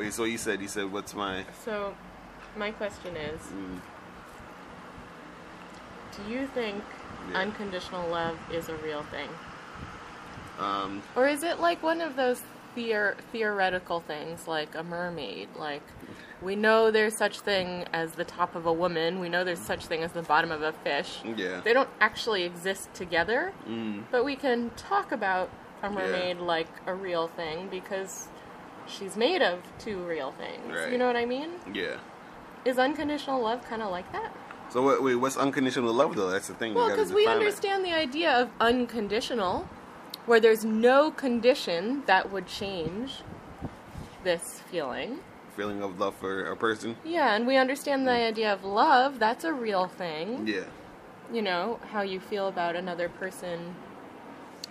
Wait, so you said what's my... So, my question is, do you think unconditional love is a real thing? Or is it like one of those theoretical things, like a mermaid? Like, we know there's such thing as the top of a woman. We know there's such thing as the bottom of a fish. Yeah. They don't actually exist together, but we can talk about a mermaid like a real thing because she's made of two real things. Right. You know what I mean? Yeah. Is unconditional love kind of like that? So wait, what's unconditional love though? That's the thing. Well, because we understand the idea of unconditional, where there's no condition that would change this feeling. Feeling of love for a person. Yeah, and we understand the idea of love. That's a real thing. Yeah. You know, how you feel about another person.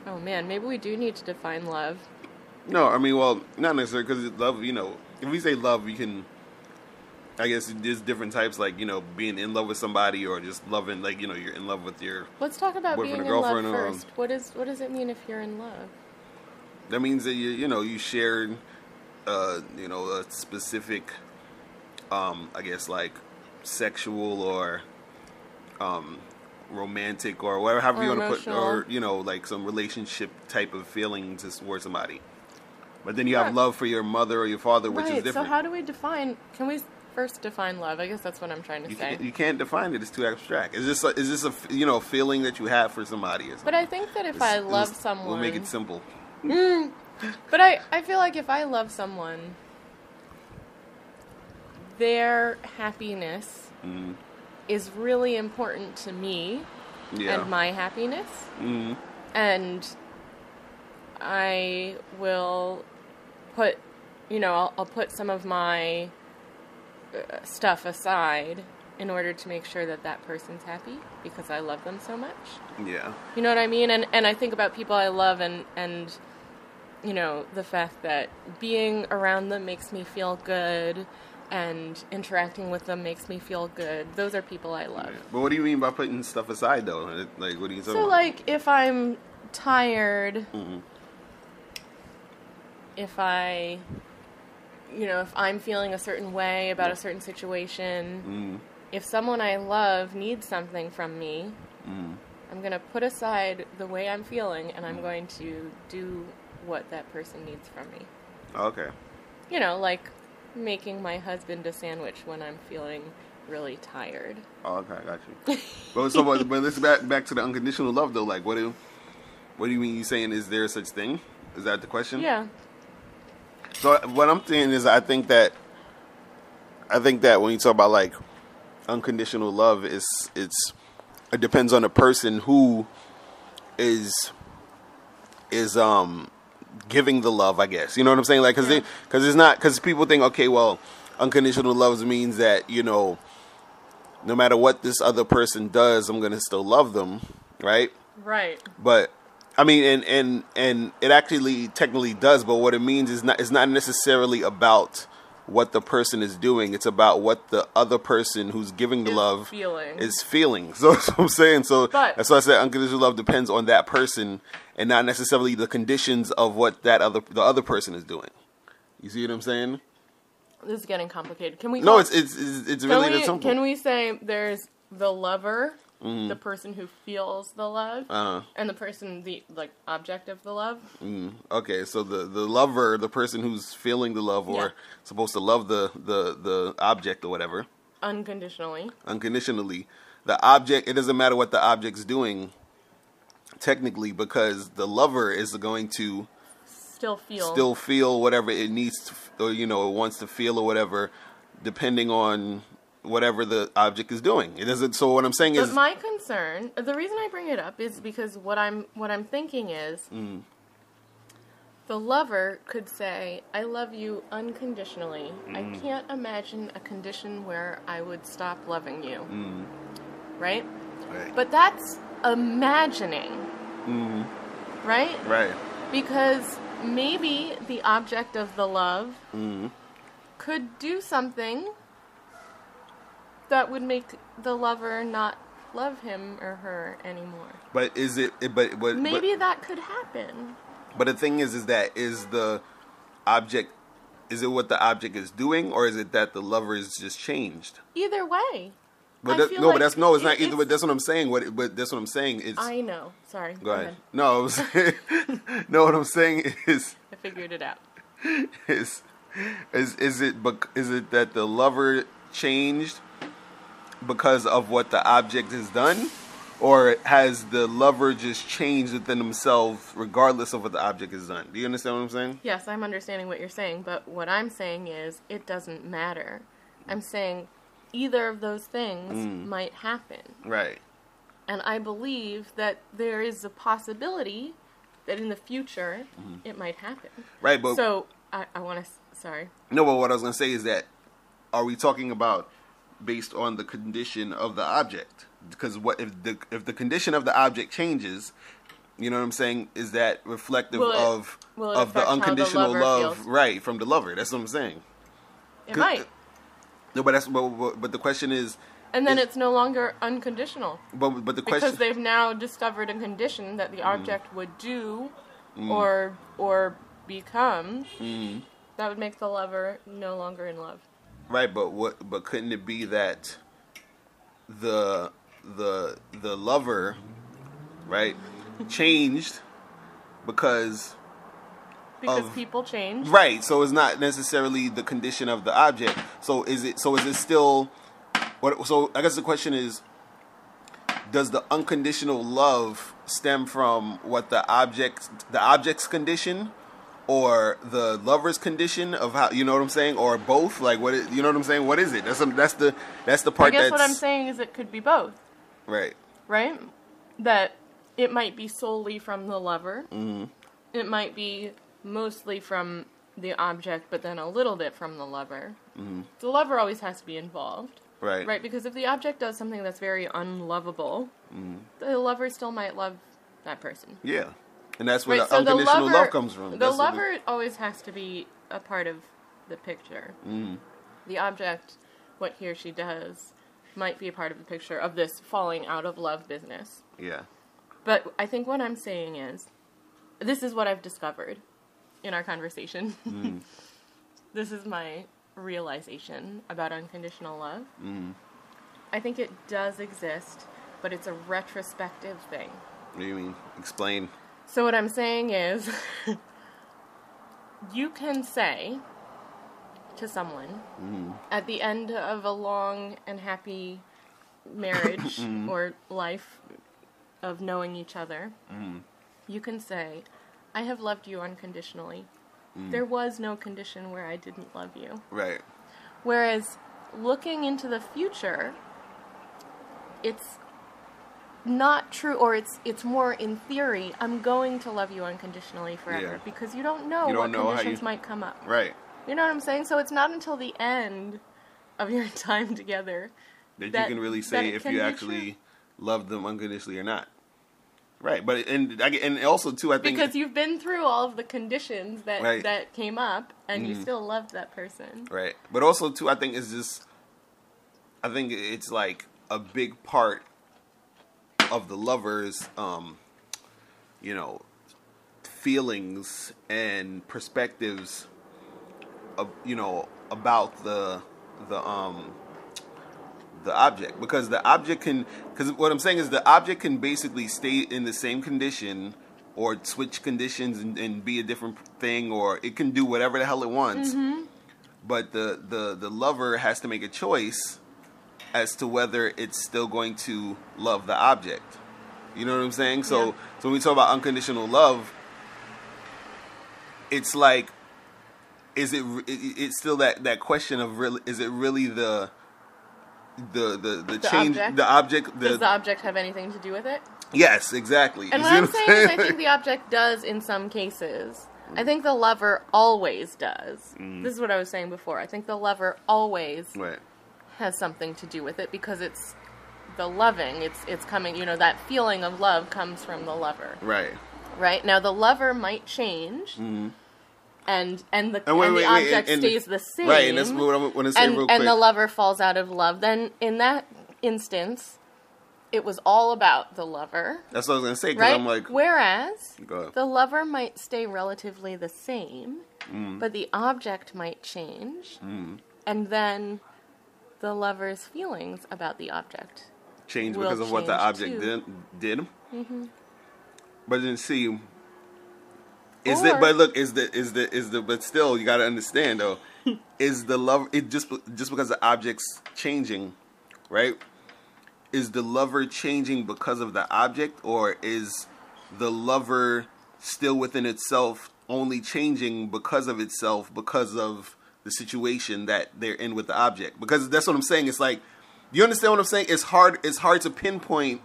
Oh man, maybe we do need to define love. No, I mean, well, not necessarily, because love, you know, if we say love, we can, I guess there's different types, like, you know, being in love with somebody or just loving, like, you know, you're in love with your Let's talk about being boyfriend in or love girlfriend. first. What does it mean if you're in love? That means that you share, you know, a specific, I guess, like, sexual or romantic or whatever, however you want to put, or, you know, like some relationship type of feelings towards somebody. But then you have love for your mother or your father, which is different. So how do we define? Can we first define love? I guess that's what I'm trying to say. You can't define it. It's too abstract. Is this a you know, feeling that you have for somebody? Or something? But I think that if I love someone, we'll make it simple. But I feel like if I love someone, their happiness is really important to me and my happiness. And I will put, you know, I'll put some of my stuff aside in order to make sure that that person's happy because I love them so much. Yeah. You know what I mean? And I think about people I love and you know, the fact that being around them makes me feel good and interacting with them makes me feel good. Those are people I love. Yeah. But what do you mean by putting stuff aside, though? Like, what are you talking about? So, like, if I'm tired, if I'm feeling a certain way about a certain situation, if someone I love needs something from me, I'm going to put aside the way I'm feeling and I'm going to do what that person needs from me. Okay. You know, like making my husband a sandwich when I'm feeling really tired. Oh, okay, I got you. But let's back to the unconditional love, though. Like, what do you mean? You saying is there such thing? Is that the question? Yeah. So what I'm saying is, I think that when you talk about like unconditional love, it depends on the person who is giving the love, I guess. You know what I'm saying? Like, because people think, okay, well, unconditional love means that, you know, no matter what this other person does, I'm gonna still love them, right? Right. But I mean, and it actually technically does, but what it means is not necessarily about what the person is doing. It's about what the other person who's giving the love is feeling. So that's what I'm saying. So that's why I said unconditional love depends on that person and not necessarily the conditions of what the other person is doing. You see what I'm saying? This is getting complicated. Can we? No, it's really that simple. Can we say there's the lover, the person who feels the love, and the person, the object of the love? Okay, so the lover, the person who's feeling the love or supposed to love the object or whatever. Unconditionally. The object, it doesn't matter what the object's doing, technically, because the lover is going to still feel whatever it needs to, or, you know, it wants to feel or whatever, depending on whatever the object is doing. It doesn't. So what I'm saying is, my concern, the reason I bring it up is because what I'm thinking is, the lover could say, "I love you unconditionally. I can't imagine a condition where I would stop loving you." Right? Right. But that's imagining. Right? Right. Because maybe the object of the love could do something that would make the lover not love him or her anymore. But is it? But maybe that could happen. But the thing is that is the object is it what the object is doing, or is it that the lover is just changed? Either way. But it's not either way. That's what I'm saying. But that's what I'm saying. I know. Sorry. Go ahead. No, what I'm saying is. I figured it out. Is it that the lover changed because of what the object has done, or has the lover just changed within himself regardless of what the object has done? Do you understand what I'm saying? Yes, I'm understanding what you're saying, but what I'm saying is it doesn't matter. I'm saying either of those things might happen. Right. And I believe that there is a possibility that in the future it might happen. Right, but... So, I want to... Sorry. No, but what I was going to say is that, are we talking about based on the condition of the object? Because what if the condition of the object changes, you know what I'm saying, is that reflective of the unconditional love, feels? Right, from the lover. That's what I'm saying. It might. No, but the question is... And then it's no longer unconditional. But the question... Because they've now discovered a condition that the object would do or become, that would make the lover no longer in love. Right, but couldn't it be that the lover, right, changed because people change. Right, so it's not necessarily the condition of the object. So is it still so I guess the question is, does the unconditional love stem from what the object's condition, or the lover's condition of how, you know what I'm saying, or both? Like, you know what I'm saying? What is it? That's the part. I guess what I'm saying is it could be both. Right. Right? That it might be solely from the lover. Mm-hmm. It might be mostly from the object, but then a little bit from the lover. Mm-hmm. The lover always has to be involved. Right. Right, because if the object does something that's very unlovable, the lover still might love that person. Yeah. And that's where the unconditional love comes from. The lover always has to be a part of the picture. The object, what he or she does, might be a part of the picture of this falling out of love business. Yeah. But I think what I'm saying is, this is what I've discovered in our conversation. This is my realization about unconditional love. I think it does exist, but it's a retrospective thing. What do you mean? Explain. So what I'm saying is, you can say to someone at the end of a long and happy marriage or life of knowing each other, you can say, I have loved you unconditionally. There was no condition where I didn't love you. Right. Whereas looking into the future, it's not true, or it's more in theory, I'm going to love you unconditionally forever, because you don't know what conditions might come up. Right. You know what I'm saying? So it's not until the end of your time together that you can really say if you actually love them unconditionally or not. Right, but and also too, I think because you've been through all of the conditions that came up, and you still loved that person. Right, but also too, I think it's like a big part of the lover's, feelings and perspectives of, about the object, because the object because what I'm saying is the object can basically stay in the same condition or switch conditions and be a different thing, or it can do whatever the hell it wants. But the lover has to make a choice as to whether it's still going to love the object. You know what I'm saying? So when we talk about unconditional love, it's like, it's still that question of is it really the change, object? the object? Does the object have anything to do with it? Yes, exactly. And what I'm saying is, I think the object does in some cases. I think the lover always does. This is what I was saying before. I think the lover always has something to do with it, because it's the loving. It's coming. That feeling of love comes from the lover. Right. Right. Now the lover might change. And the object stays the same. Right, and that's what I want to say real quick. And the lover falls out of love. Then, in that instance, it was all about the lover. That's what I was going to say, because right? I'm like... Whereas, the lover might stay relatively the same, but the object might change, and then the lover's feelings about the object change because of what the object did. Mm-hmm. But then see... but still, you got to understand, though, is the love... just because the object's changing, right? Is the lover changing because of the object, or is the lover still within itself only changing because of itself, because of the situation that they're in with the object? Because that's what I'm saying. It's like, you understand what I'm saying? It's hard to pinpoint,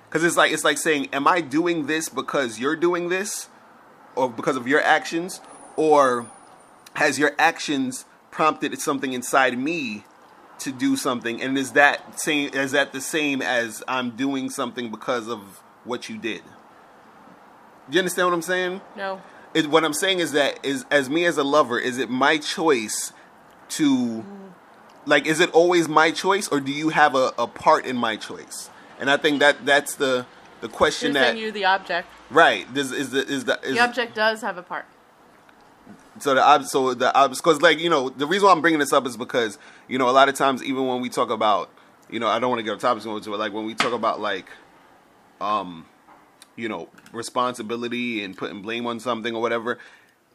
because it's like saying, am I doing this because you're doing this, or because of your actions, or has your actions prompted something inside me to do something, and is that the same as I'm doing something because of what you did? Do you understand what I'm saying? No. What I'm saying is that as me as a lover, is it my choice to, like, is it always my choice, or do you have a part in my choice? And I think that's the question. You're saying you, the object. Right. The object does have a part. Because, like, the reason why I'm bringing this up is because, a lot of times, even when we talk about, I don't want to get off topic, but like when we talk about, like, responsibility and putting blame on something or whatever,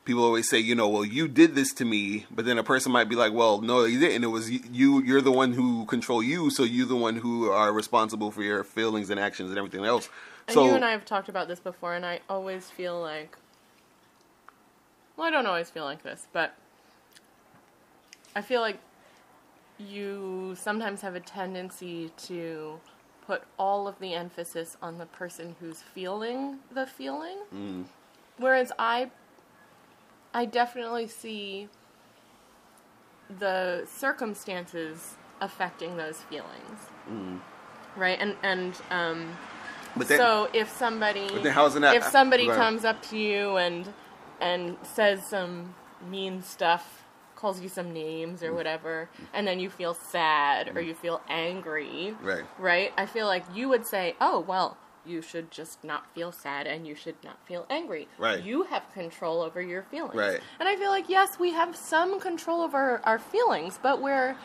people always say, well, you did this to me, but then a person might be like, well, no, you didn't. It was you're the one who control you, so you're the one who are responsible for your feelings and actions and everything else. And you and I have talked about this before, and I always feel like, well, I don't always feel like this, but I feel like you sometimes have a tendency to put all of the emphasis on the person who's feeling the feeling. Whereas I definitely see the circumstances affecting those feelings. Right? So if somebody comes up to you and says some mean stuff, calls you some names or whatever, and then you feel sad or you feel angry, right? I feel like you would say, oh, well, you should just not feel sad and you should not feel angry. Right. You have control over your feelings. Right. And I feel like, yes, we have some control over our feelings, but we're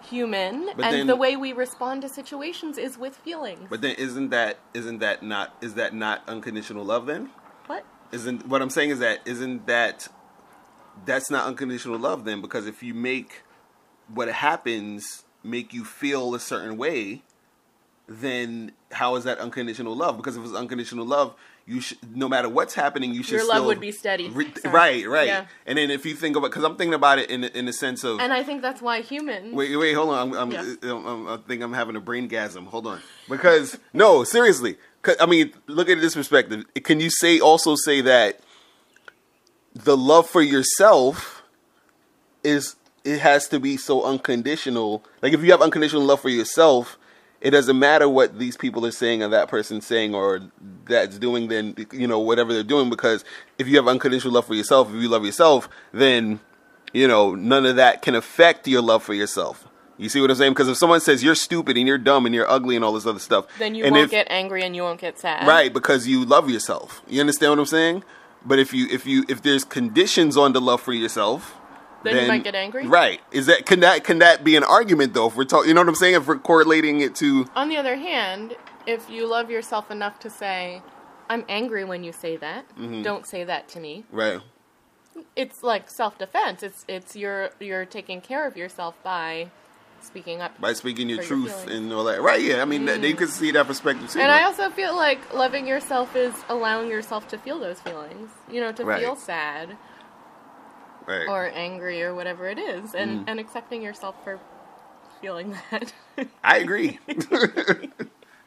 human, the way we respond to situations is with feelings. But then is that not unconditional love then? What I'm saying is that's not unconditional love then, because if you make what happens make you feel a certain way, then how is that unconditional love? Because if it's unconditional love, you should, no matter what's happening, you should your love would be steady. Right. Yeah. And then if you think about, because I'm thinking about it in the sense of, and I think that's why humans. Wait, hold on. I think I'm having a braingasm. Hold on, because no, seriously. I mean, look at this perspective. Can you also say that the love for yourself it has to be so unconditional? Like, if you have unconditional love for yourself, it doesn't matter what these people are saying or that person's saying or that's doing, then, whatever they're doing, because if you have unconditional love for yourself, if you love yourself, then, none of that can affect your love for yourself. You see what I'm saying? Because if someone says you're stupid and you're dumb and you're ugly and all this other stuff, then you won't get angry and you won't get sad. Right, because you love yourself. You understand what I'm saying? But if there's conditions on the love for yourself, then you might get angry. Right. Can that be an argument though? If we're talking, you know what I'm saying? If we're correlating it to. On the other hand, if you love yourself enough to say, "I'm angry when you say that. Mm-hmm. Don't say that to me." Right. It's like self-defense. It's you're taking care of yourself by speaking up. By speaking your truth and all that. Right, yeah. I mean, you can see that perspective too. And I also feel like loving yourself is allowing yourself to feel those feelings. To feel sad. Right. Or angry or whatever it is. And accepting yourself for feeling that. I agree.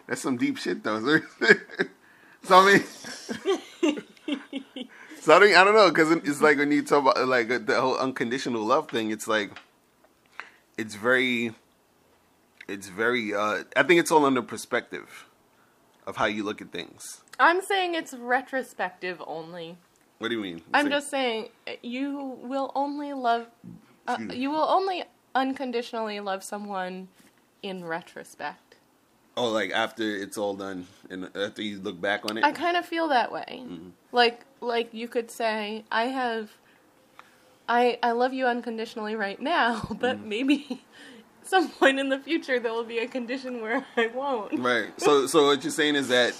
That's some deep shit, though. I don't know, because it's like when you talk about like the whole unconditional love thing, it's like, it's very, I think it's all under perspective of how you look at things. I'm saying it's retrospective only. What do you mean? I'm just saying you will only unconditionally love someone in retrospect. Oh, like after it's all done and after you look back on it? I kind of feel that way. Mm-hmm. Like you could say, I love you unconditionally right now, but maybe some point in the future there will be a condition where I won't. Right. So what you're saying is that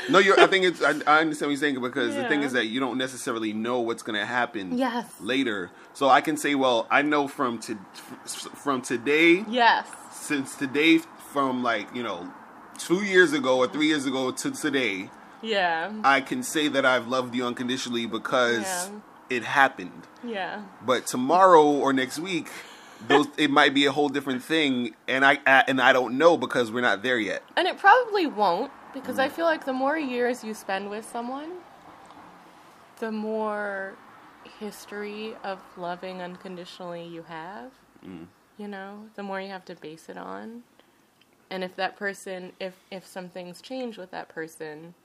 no, I understand what you're saying, because the thing is that you don't necessarily know what's going to happen later. So I can say, well, I know from today. Yes. Since today, from 2 years ago or 3 years ago to today. Yeah. I can say that I've loved you unconditionally because it happened. Yeah. But tomorrow or next week, it might be a whole different thing, and I don't know because we're not there yet. And it probably won't, because I feel like the more years you spend with someone, the more history of loving unconditionally you have. You know, the more you have to base it on. And if that person, if some things change with that person,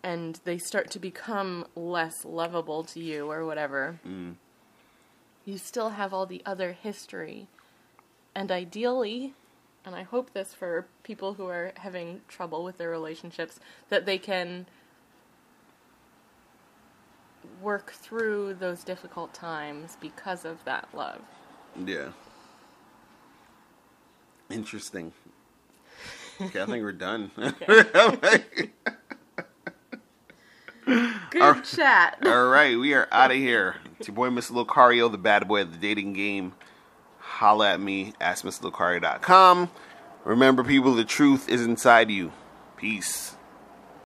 and they start to become less lovable to you or whatever, you still have all the other history. And ideally, and I hope this for people who are having trouble with their relationships, that they can work through those difficult times because of that love. Yeah. Interesting. Okay, I think we're done. Good chat. All right, we are out of here. It's your boy, Mr. Locario, the bad boy of the dating game. Holla at me, askmrlocario.com. Remember, people, the truth is inside you. Peace.